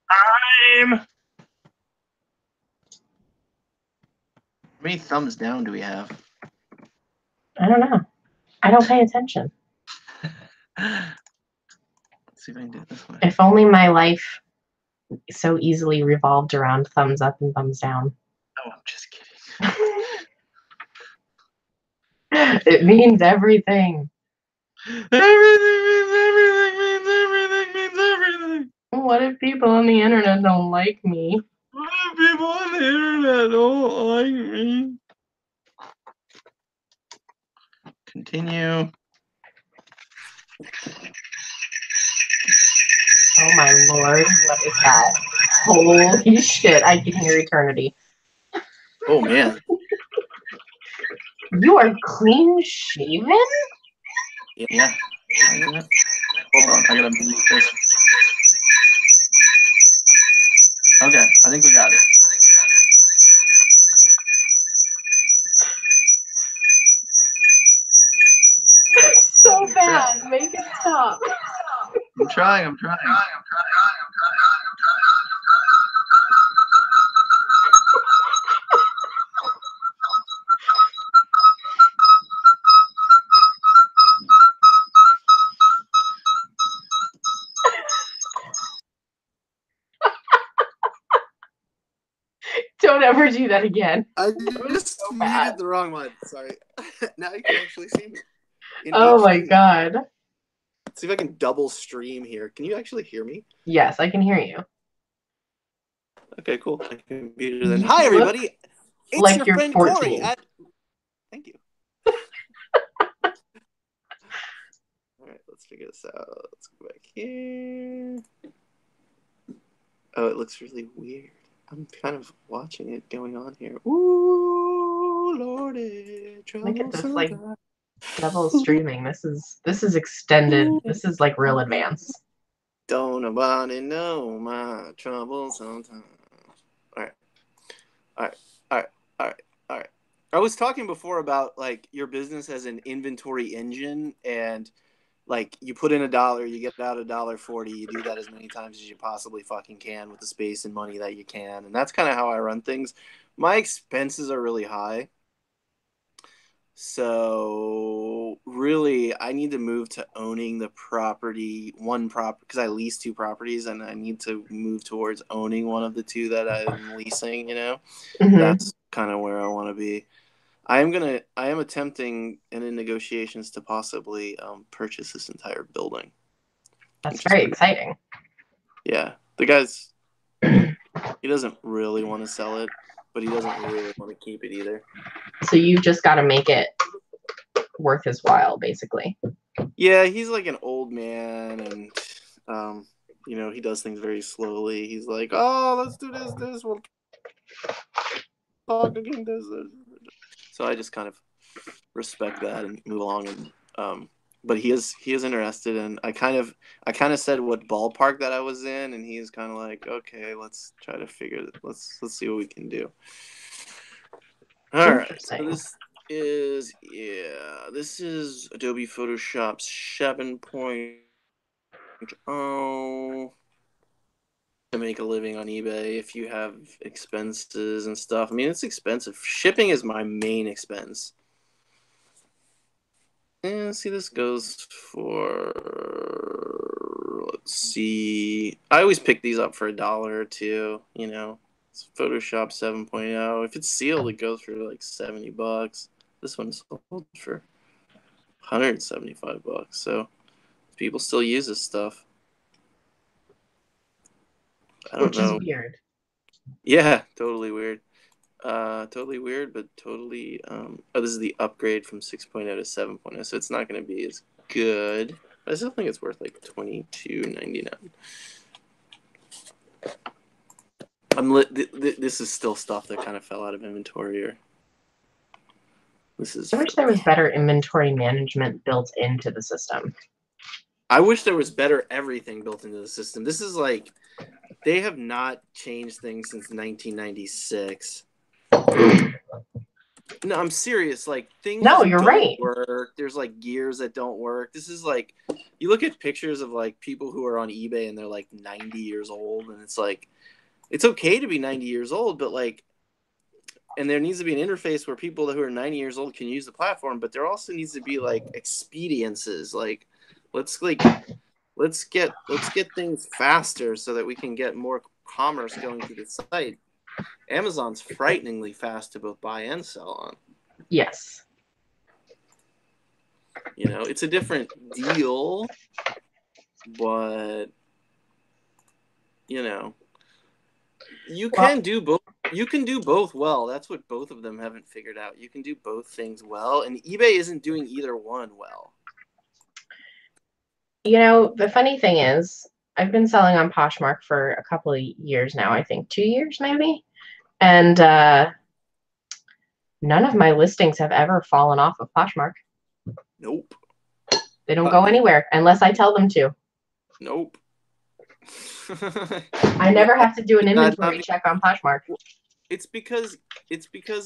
Time. How many thumbs down do we have?
I don't know. I don't pay attention.
Let's see if I can do it this way.
If only my life so easily revolved around thumbs up and thumbs down.
Oh, I'm just kidding.
It means everything.
Everything means everything means everything means everything.
What if people on the internet don't like me?
What if people on the internet don't like me? Continue.
Oh my lord, what is that? Holy shit, I can hear eternity.
Oh man.
You are clean shaven?
Yeah. Hold on, I gotta mute this. Okay, I think we got it.
So bad, make it stop.
I'm trying.
Don't ever do that again.
I just
so
muted
bad.
the wrong one. Sorry. Now you can actually see me. In
Oh my
HD.
god.
Let's see if I can double stream here. Can you actually hear me?
Yes, I can hear you.
Okay, cool. My computer then.
You
Hi,
look
everybody. It's
like
your
you're
friend
14.
Corey. Thank you. All right, let's figure this out. Let's go back here. Oh, it looks really weird. I'm kind of watching it going on here. Ooh, Lordy,
Look at this,
troublesome
like,
time.
double streaming. This is extended. This is like real advanced.
Don't nobody know my trouble sometimes. All right. All right. All right. All right. All right. I was talking before about like your business as an inventory engine and like you put in $1, you get out $1.40, you do that as many times as you possibly fucking can with the space and money that you can. And that's kind of how I run things. My expenses are really high. So really, I need to move to owning the property, because I lease 2 properties, and I need to move towards owning one of the 2 that I'm leasing. That's kind of where I want to be. I am attempting and in negotiations to possibly purchase this entire building.
That's very exciting.
Yeah, the guy's he doesn't really want to sell it, but he doesn't really want to keep it either.
So you just got to make it worth his while, basically.
Yeah, he's like an old man, and he does things very slowly. He's like, "Oh, let's do this. We'll talk again. This." So I just kind of respect that and move along. And but he is interested, and I kind of said what ballpark that I was in, and he's kind of like, "Okay, let's try to let's see what we can do." All right, so this is Adobe Photoshop 7.0 to make a living on eBay if you have expenses and stuff. I mean, it's expensive. Shipping is my main expense. And see, this goes for, let's see. I always pick these up for $1 or $2, It's Photoshop 7.0. If it's sealed, it goes for like $70. This one's sold for $175. So people still use this stuff. I don't know.
Which is weird.
Yeah, totally weird. Totally weird, but totally. This is the upgrade from 6.0 to 7.0, so it's not going to be as good. But I still think it's worth like $22.99. This is still stuff that kind of fell out of inventory.
I wish there was better inventory management built into the system.
I wish there was better everything built into the system. This is like, they have not changed things since 1996. No, I'm serious. Like, things don't work. There's like gears that don't work. This is like, you look at pictures of like people who are on eBay and they're like 90 years old, and it's like, it's okay to be 90 years old, but like, and there needs to be an interface where people who are 90 years old can use the platform, but there also needs to be like expediences. Like, let's get things faster so that we can get more commerce going through the site. Amazon's frighteningly fast to both buy and sell on.
Yes.
It's a different deal, but you can do both. You can do both well. That's what both of them haven't figured out. You can do both things well, and eBay isn't doing either one well.
The funny thing is, I've been selling on Poshmark for a couple of years now, I think 2 years maybe. And none of my listings have ever fallen off of Poshmark.
Nope.
They don't go anywhere unless I tell them to.
Nope.
I never have to do an inventory check on Poshmark.
It's because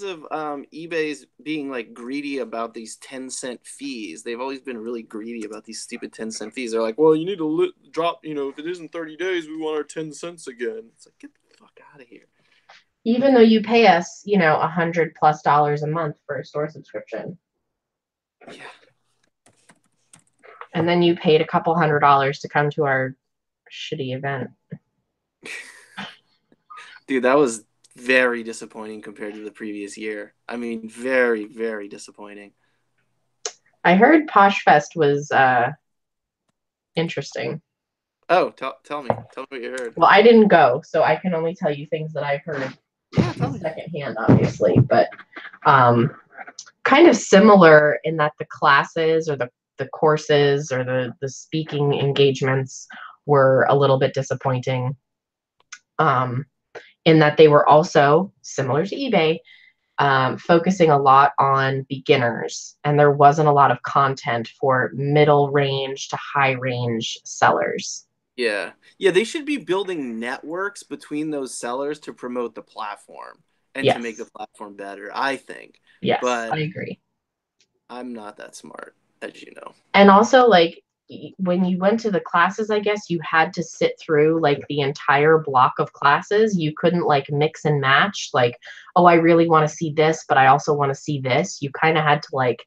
of eBay's being like greedy about these 10-cent fees. They've always been really greedy about these stupid 10-cent fees. They're like, well, you need to drop, if it isn't 30 days, we want our 10 cents again. It's like, get the fuck out of here.
Even though you pay us, $100+ a month for a store subscription.
Yeah.
And then you paid a couple $100 to come to our shitty event.
Dude, that was very disappointing compared to the previous year. I mean, very, very disappointing.
I heard Poshfest was interesting.
Oh, tell me what you heard.
Well, I didn't go, so I can only tell you things that I've heard secondhand, obviously. But kind of similar in that the classes or the courses or the speaking engagements were a little bit disappointing. In that they were also, similar to eBay, focusing a lot on beginners, and there wasn't a lot of content for middle range to high range sellers.
Yeah, they should be building networks between those sellers to promote the platform and to make the platform better, I think.
Yes,
but
I agree.
I'm not that smart, as you know.
And also, like, when you went to the classes, I guess you had to sit through like the entire block of classes. You couldn't like mix and match, like, oh, I really want to see this, but I also want to see this. You kind of had to like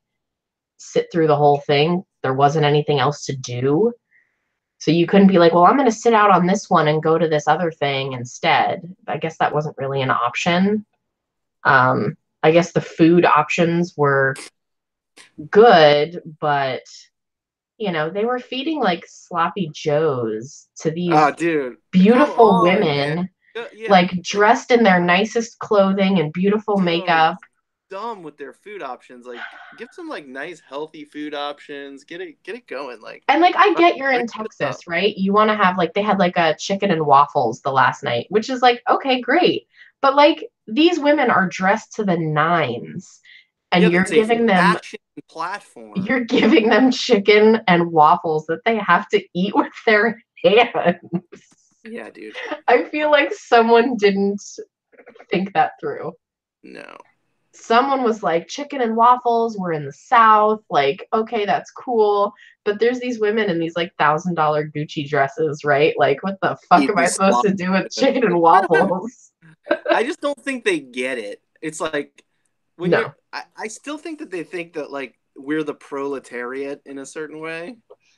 sit through the whole thing. There wasn't anything else to do. So you couldn't be like, well, I'm going to sit out on this one and go to this other thing instead. I guess that wasn't really an option. I guess the food options were good, but they were feeding like sloppy joes to these
Dude, come
beautiful
on, man.
women,
Yeah,
like dressed in their nicest clothing and beautiful
so
makeup.
dumb with their food options. Like, give some like nice, healthy food options. Get it going. Like,
And like, I get you're
break
in
it up.
Texas, right? You want to have like, they had like a chicken and waffles the last night, which is like, okay, great. But like, these women are dressed to the nines, and
Yeah, that's a fashion platform.
you're giving them chicken and waffles that they have to eat with their hands.
Yeah, dude.
I feel like someone didn't think that through.
No.
Someone was like, chicken and waffles, we're in the South. Like, okay, that's cool. But there's these women in these like $1,000 Gucci dresses, right? Like, what the fuck am
Eating
I supposed
slop.
to do with chicken and waffles?
I just don't think they get it. It's like when
No.
I still think that they think that like we're the proletariat in a certain way.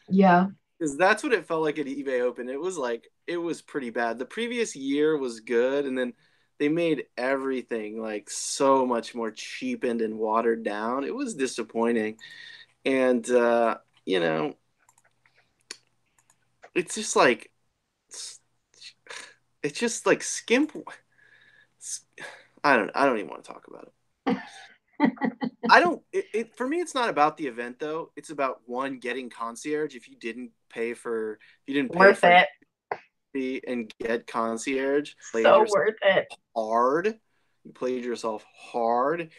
Yeah.
Because that's what it felt like at eBay Open. It was like it was pretty bad. The previous year was good, and then they made everything like so much more cheapened and watered down. It was disappointing. And you know, it's just like it's just like skimp. I don't even want to talk about it. I don't. For me, it's not about the event though. It's about one getting concierge. If you didn't pay for, if you didn't pay
Worth
for an
it.
fee and get concierge, played
So
yourself
worth it.
hard. You played yourself hard,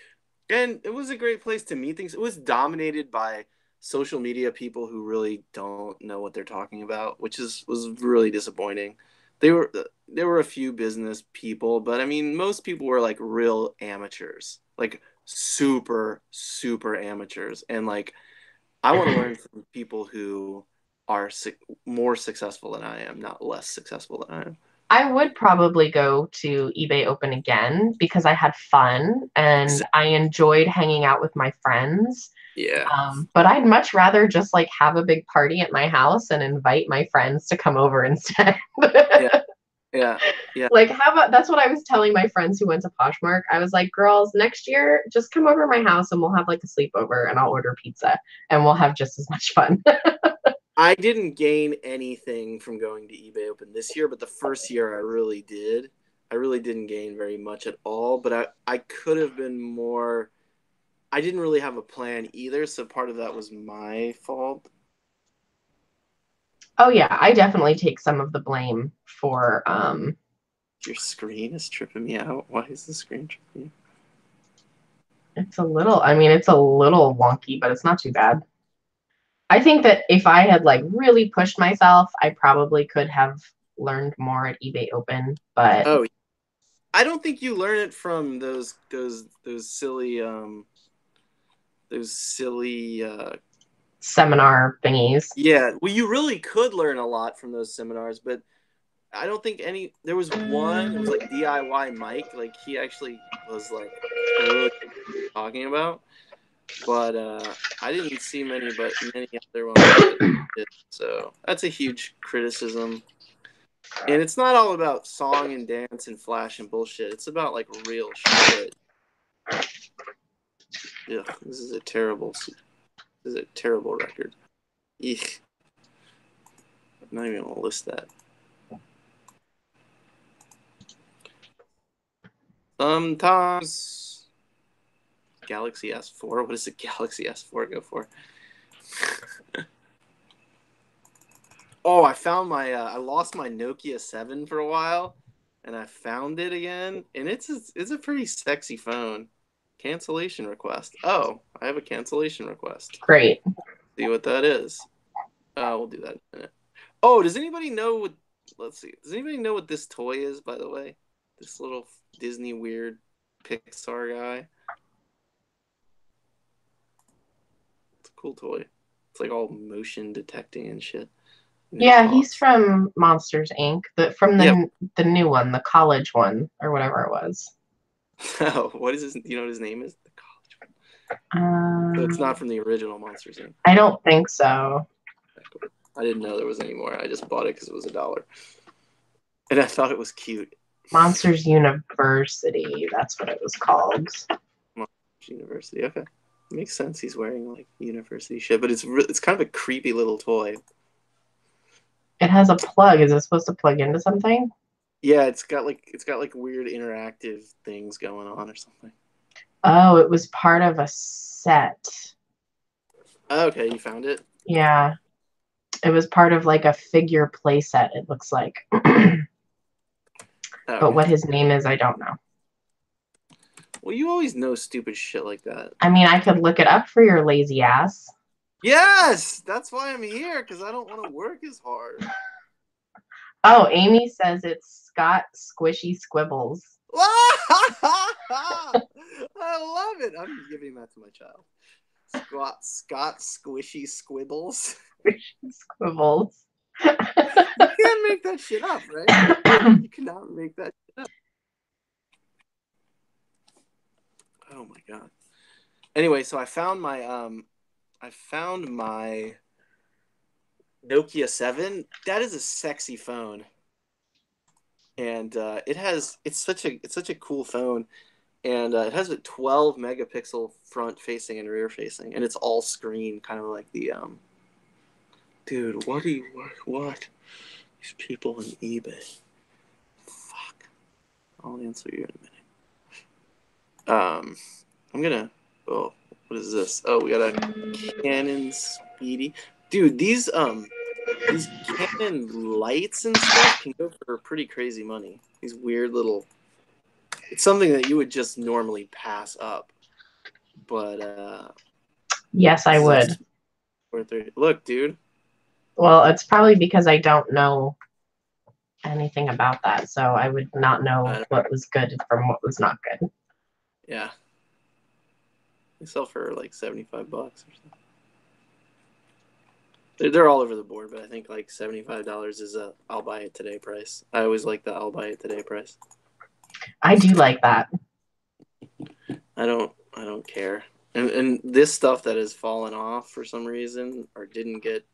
and it was a great place to meet things. It was dominated by social media people who really don't know what they're talking about, which was really disappointing. They were there were a few business people, but I mean, most people were like real amateurs, like super amateurs, and like I want to learn from people who are more successful than I am, not less successful than I am.
I would probably go to eBay Open again because I had fun and
Exactly.
I enjoyed hanging out with my friends.
Yeah.
But I'd much rather just like have a big party at my house and invite my friends to come over instead.
Yeah. Yeah. Yeah.
Like, how about that's what I was telling my friends who went to Poshmark. I was like, girls, next year, just come over to my house and we'll have like a sleepover and I'll order pizza and we'll have just as much fun.
I didn't gain anything from going to eBay Open this year, but the first year I really did. I really didn't gain very much at all, but I could have been more. I didn't really have a plan either, so part of that was my fault.
Oh yeah, I definitely take some of the blame for
Your screen is tripping me out. Why is the screen tripping me?
it's a little, I mean, it's a little wonky, but it's not too bad. I think that if I had like really pushed myself, I probably could have learned more at eBay Open, but
Oh, I don't think you learn it from those silly
seminar thingies.
yeah. Well, you really could learn a lot from those seminars, but I don't think there was one, it was like DIY Mike, like he actually was like really talking about, but I didn't see many other ones that did. So that's a huge criticism. And it's not all about song and dance and flash and bullshit. It's about like real shit. Ugh, this is a terrible record. Eek. I'm not even gonna list that. Sometimes Galaxy S4. What does the Galaxy S4 go for? Oh, I found my. I lost my Nokia 7 for a while, and I found it again, and it's a pretty sexy phone. Cancellation request. Oh, I have a cancellation request.
Great.
See what that is. We'll do that in a minute. Oh, does anybody know what? Let's see. Does anybody know what this toy is? By the way, this little Disney weird Pixar guy. It's a cool toy. It's like all motion detecting and shit. And it
Yeah, he's
talks.
from Monsters Inc. From
Yeah.
the new one, the college one, or whatever it was.
Oh, what is his? You know what his name is? The college one. So it's not from the original Monsters Inc.
I don't think so.
I didn't know there was any more. I just bought it because it was $1. And I thought it was cute.
Monsters University, that's what it was called.
Monsters University, okay. Makes sense. He's wearing like university shit, but it's kind of a creepy little toy.
It has a plug. Is it supposed to plug into something?
Yeah, it's got like weird interactive things going on or something.
Oh, it was part of a set.
Oh, okay, you found it?
Yeah. It was part of like a figure play set, it looks like.
Okay.
But what his name is, I don't know.
Well, you always know stupid shit like that.
I mean, I could look it up for your lazy ass.
Yes! That's why I'm here, because I don't want to work as hard.
Oh, Amy says it's Scott Squishy Squibbles.
I love it. I'm giving that to my child. Scott Squishy Squibbles.
Squishy Squibbles.
You can't make that shit up, right? You cannot make that shit up. Oh my god. Anyway, so I found my Nokia 7. That is a sexy phone. And it's such a cool phone. And it has a 12 megapixel front facing and rear facing, and it's all screen, kind of like the dude, what? These people on eBay. Fuck. I'll answer you in a minute. I'm gonna. Oh, what is this? Oh, we got a Canon Speedy. Dude, these Canon lights and stuff can go for pretty crazy money. These weird little. It's something that you would just normally pass up, but
yes, I would.
Look, dude.
Well, it's probably because I don't know anything about that, so I would not know what was good from what was not good.
Yeah. They sell for like $75 or something. They're all over the board, but I think like $75 is a I'll buy it today price. I always like the I'll buy it today price.
I do like that.
I don't care. And this stuff that has fallen off for some reason or didn't get.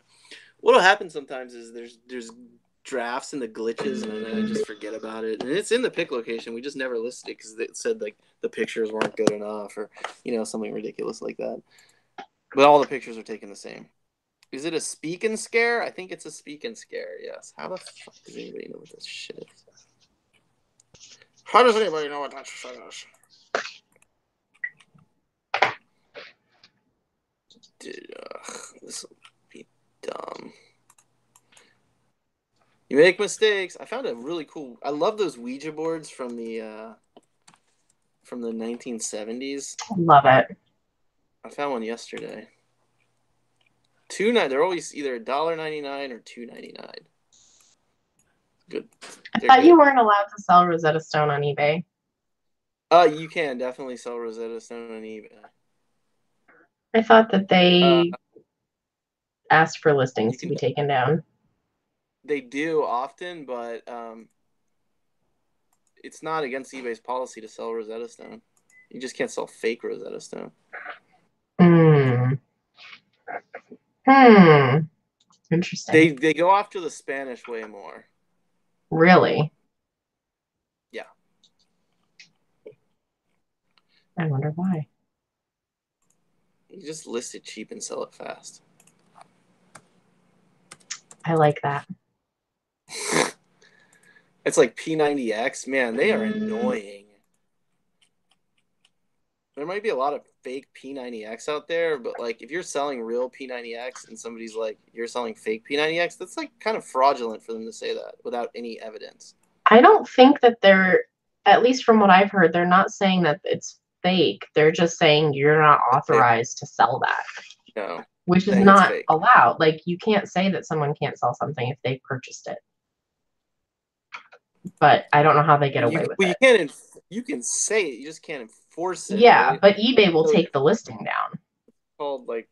What'll happen sometimes is there's drafts and the glitches, and then I just forget about it. And it's in the pick location. We just never listed it because it said like the pictures weren't good enough, or something ridiculous like that. But all the pictures are taken the same. Is it a speak and scare? I think it's a speak and scare. Yes. How the fuck does anybody know what this shit is? How does anybody know what that shit is? This will be dumb. You make mistakes. I found a really cool. I love those Ouija boards from the 1970s.
Love it.
I found one yesterday. $2.99. They're always either $1.99 or $2.99. Good.
I thought you weren't allowed to sell Rosetta Stone on eBay.
You can definitely sell Rosetta Stone on eBay.
I thought that they asked for listings to be taken down.
They do often, but it's not against eBay's policy to sell Rosetta Stone. You just can't sell fake Rosetta Stone.
Interesting.
They go after the Spanish way more.
Really?
Yeah.
I wonder why.
You just list it cheap and sell it fast.
I like that.
It's like P90X. Man, they are annoying. There might be a lot of fake P90X out there, but like if you're selling real P90X and somebody's like, you're selling fake P90X, that's like kind of fraudulent for them to say that without any evidence.
I don't think that they're, at least from what I've heard, they're not saying that it's fake. They're just saying you're not authorized to sell that.
No.
Which is not allowed. Like, you can't say that someone can't sell something if they purchased it. But I don't know how they get away with it.
You can say it, you just can't enforce it.
Yeah,
right?
but eBay will take the listing down.
Called like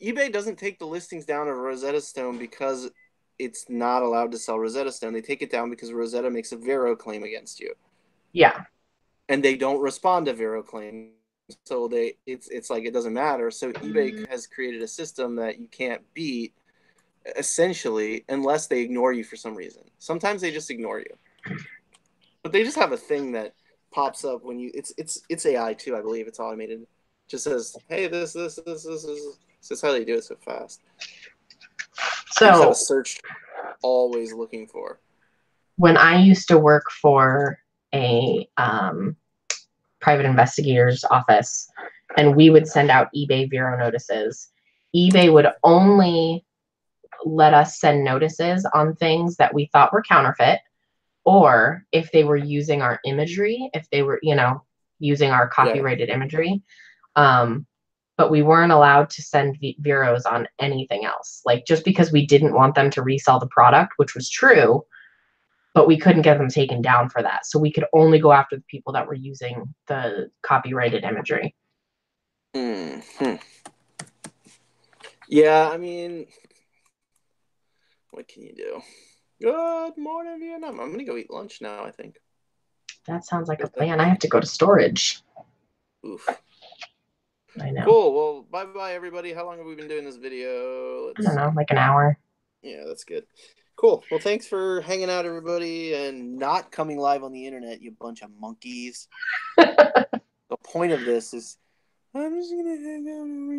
eBay doesn't take the listings down of Rosetta Stone because it's not allowed to sell Rosetta Stone. They take it down because Rosetta makes a Vero claim against you.
Yeah.
And they don't respond to Vero claims so it's like it doesn't matter. So eBay has created a system that you can't beat, essentially, unless they ignore you for some reason. Sometimes they just ignore you, but they just have a thing that pops up when you. It's AI too, I believe. It's automated. Just says, "Hey, this is how they do it so fast." They just have a
So
search always looking for.
when I used to work for a private investigator's office and we would send out eBay Vero notices, eBay would only let us send notices on things that we thought were counterfeit, or if they were using our imagery, if they were, using our
Yeah.
copyrighted imagery. But we weren't allowed to send Veros on anything else. Like, just because we didn't want them to resell the product, which was true, but we couldn't get them taken down for that. So we could only go after the people that were using the copyrighted imagery.
Mm-hmm. Yeah, I mean, what can you do? Good morning, Vietnam. I'm gonna go eat lunch now, I think.
That sounds like a plan. I have to go to storage.
Oof.
I know.
Cool. Well, bye-bye, everybody. How long have we been doing this video?
I don't know, like an hour.
Yeah, that's good. Cool. Well, thanks for hanging out, everybody, and not coming live on the internet, you bunch of monkeys. The point of this is, I'm just gonna hang out over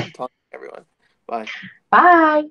here. Talk to everyone. Bye.
Bye.